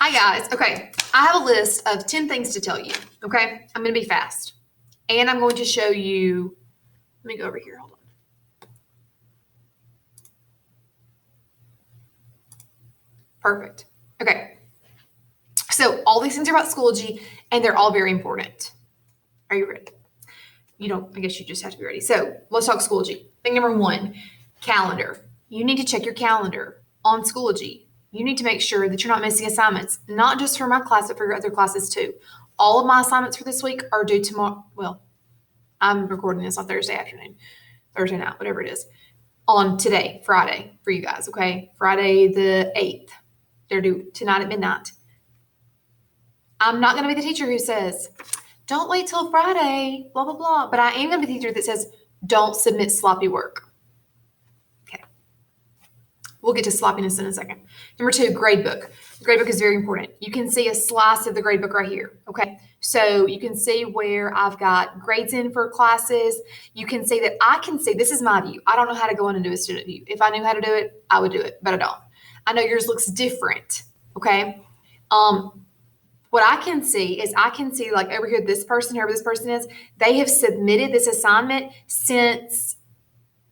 Hi guys. Okay, I have a list of 10 things to tell you. Okay, I'm going to be fast. And I'm going to show you, let me go over here, hold on. Perfect. Okay, so all these things are about Schoology and they're all very important. Are you ready? I guess you just have to be ready. So let's talk Schoology. Thing number one, calendar. You need to check your calendar on Schoology. You need to make sure that you're not missing assignments, not just for my class, but for your other classes too. All of my assignments for this week are due tomorrow. Well, I'm recording this on Thursday night, whatever it is, on today, Friday, for you guys, okay? Friday the 8th. They're due tonight at midnight. I'm not going to be the teacher who says, don't wait till Friday, blah, blah, blah. But I am going to be the teacher that says, don't submit sloppy work. Okay. We'll get to sloppiness in a second. Number two, gradebook. The gradebook is very important. You can see a slice of the gradebook right here, okay? So you can see where I've got grades in for classes. You can see that I can see, this is my view. I don't know how to go in and do a student view. If I knew how to do it, I would do it, but I don't. I know yours looks different, okay? What I can see is like over here, this person, whoever this person is, they have submitted this assignment since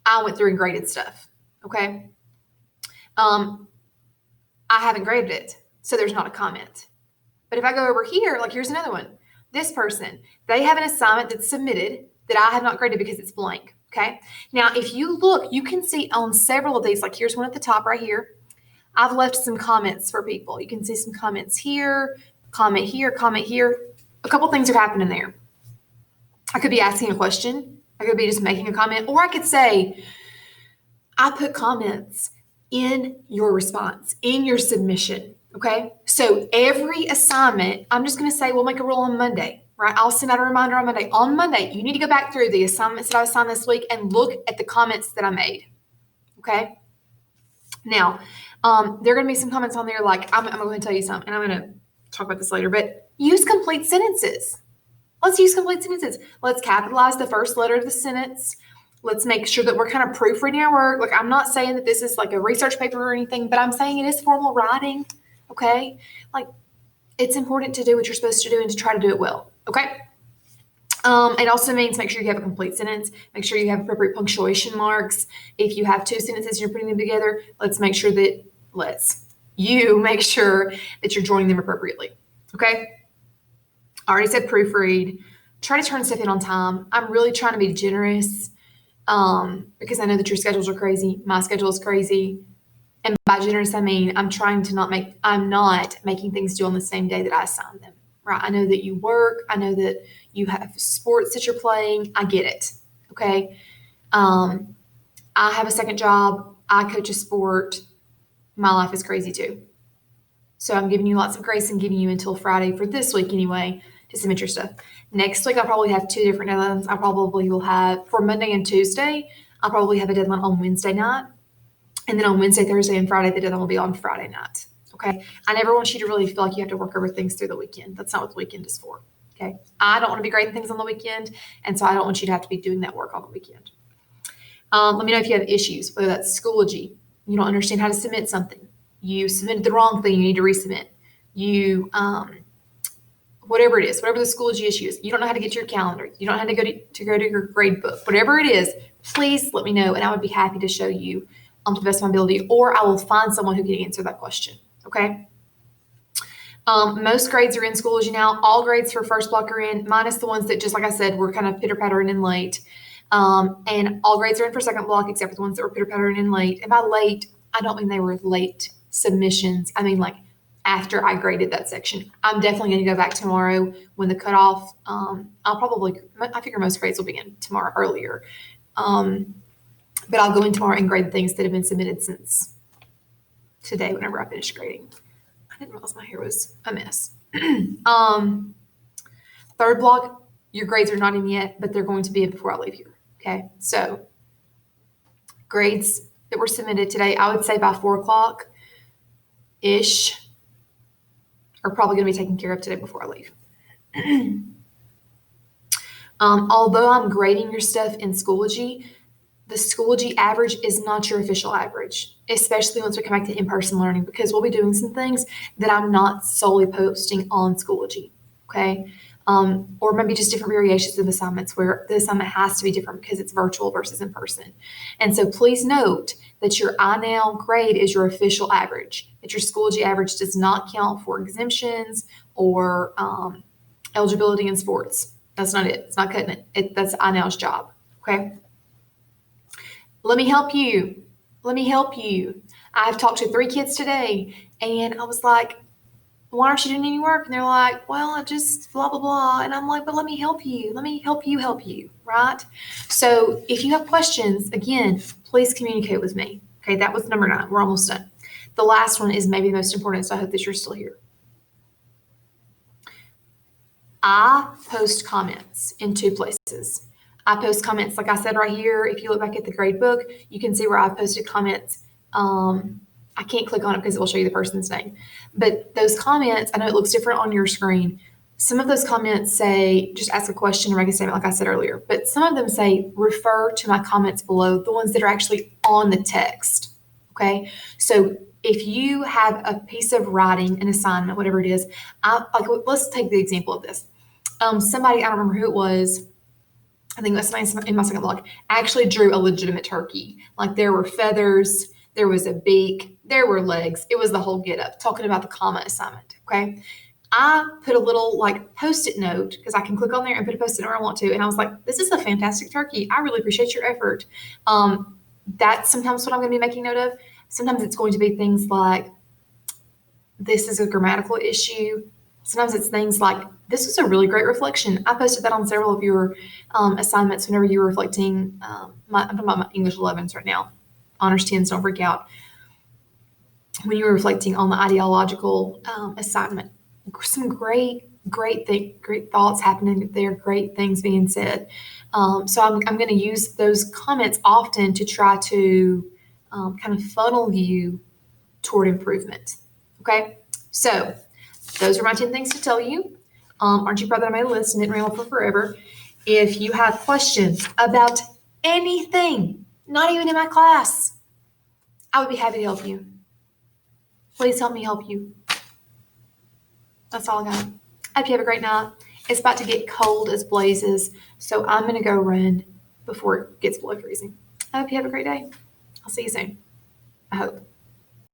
I went through and graded stuff, okay? I haven't graded it, so there's not a comment. But if I go over here, like here's another one. This person, they have an assignment that's submitted that I have not graded because it's blank, okay? Now, if you look, you can see on several of these, like here's one at the top right here. I've left some comments for people. You can see some comments here, comment here, comment here. A couple things are happening there. I could be asking a question. I could be just making a comment, or I could say, I put comments in your response, in your submission, okay? So every assignment, I'm just going to say we'll make a rule on Monday, right? I'll send out a reminder on Monday. On Monday, you need to go back through the assignments that I assigned this week and look at the comments that I made, okay? Now, there are going to be some comments on there like, I'm going to tell you something, and I'm going to talk about this later, but use complete sentences. Let's use complete sentences. Let's capitalize the first letter of the sentence. Let's make sure that we're kind of proofreading our work. Like, I'm not saying that this is like a research paper or anything, but I'm saying it is formal writing, okay? Like, it's important to do what you're supposed to do and to try to do it well, okay? It also means make sure you have a complete sentence. Make sure you have appropriate punctuation marks. If you have two sentences, you're putting them together, make sure that you're joining them appropriately, okay? I already said proofread. Try to turn stuff in on time. I'm really trying to be generous because I know that your schedules are crazy. My schedule is crazy. And by generous, I mean I'm not making things due on the same day that I assign them, right? I know that you work. I know that you have sports that you're playing. I get it, okay? I have a second job. I coach a sport. My life is crazy too. So I'm giving you lots of grace and giving you until Friday for this week anyway to submit your stuff. Next week, I'll probably have two different deadlines. I probably will have, for Monday and Tuesday, I'll probably have a deadline on Wednesday night. And then on Wednesday, Thursday, and Friday, the deadline will be on Friday night. Okay? I never want you to really feel like you have to work over things through the weekend. That's not what the weekend is for. Okay? I don't want to be grading things on the weekend, and so I don't want you to have to be doing that work on the weekend. Let me know if you have issues, whether that's Schoology. You don't understand how to submit something. You submitted the wrong thing, you need to resubmit. Whatever it is, whatever the Schoology issue is, you don't know how to get to your calendar, you don't know how to go to your grade book, whatever it is, please let me know, and I would be happy to show you to the best of my ability, or I will find someone who can answer that question, okay? Most grades are in Schoology now. All grades for first block are in, minus the ones that, just like I said, were kind of pitter-pattering in late. And all grades are in for second block except for the ones that were pitter-pattering in late. And by late, I don't mean they were late submissions. I mean like after I graded that section. I'm definitely going to go back tomorrow when the cutoff, I figure most grades will begin tomorrow earlier. But I'll go in tomorrow and grade things that have been submitted since today whenever I finish grading. I didn't realize my hair was a mess. Third block, your grades are not in yet, but they're going to be in before I leave here. Okay, so grades that were submitted today, I would say by 4 o'clock-ish are probably going to be taken care of today before I leave. Although I'm grading your stuff in Schoology, the Schoology average is not your official average, especially once we come back to in-person learning, because we'll be doing some things that I'm not solely posting on Schoology, okay? Or maybe just different variations of assignments where the assignment has to be different because it's virtual versus in person. And so please note that your iNow grade is your official average, that your Schoology average does not count for exemptions or eligibility in sports. That's not it. It's not cutting it. That's iNow's job, okay? Let me help you. Let me help you. I've talked to 3 kids today, and I was like, why aren't you doing any work? And they're like, well, I just blah, blah, blah. And I'm like, but let me help you. Let me help you, right? So if you have questions, again, please communicate with me. Okay, that was number 9. We're almost done. The last one is maybe the most important, so I hope that you're still here. I post comments in 2 places. I post comments, like I said right here. If you look back at the grade book, you can see where I've posted comments. I can't click on it because it will show you the person's name. But those comments, I know it looks different on your screen. Some of those comments say, just ask a question or make a statement, like I said earlier. But some of them say, refer to my comments below, the ones that are actually on the text. Okay? So if you have a piece of writing, an assignment, whatever it is, let's take the example of this. Somebody, I don't remember who it was, I think that's in my second blog, actually drew a legitimate turkey. Like there were feathers, there was a beak, there were legs. It was the whole get up, talking about the comma assignment, okay? I put a little like post-it note because I can click on there and put a post-it note where I want to. And I was like, this is a fantastic turkey. I really appreciate your effort. That's sometimes what I'm going to be making note of. Sometimes it's going to be things like, this is a grammatical issue. Sometimes it's things like, this was a really great reflection. I posted that on several of your assignments whenever you were reflecting. I'm talking about my English 11s right now. Honors 10s, don't freak out. When you were reflecting on the ideological assignment, some great thoughts happening there, great things being said. So I'm going to use those comments often to try to kind of funnel you toward improvement. Okay, so those are my 10 things to tell you. Aren't you proud that I made a list and didn't ramble for forever? If you have questions about anything, not even in my class, I would be happy to help you. Please help me help you. That's all I got. I hope you have a great night. It's about to get cold as blazes, so I'm going to go run before it gets below freezing. I hope you have a great day. I'll see you soon. I hope.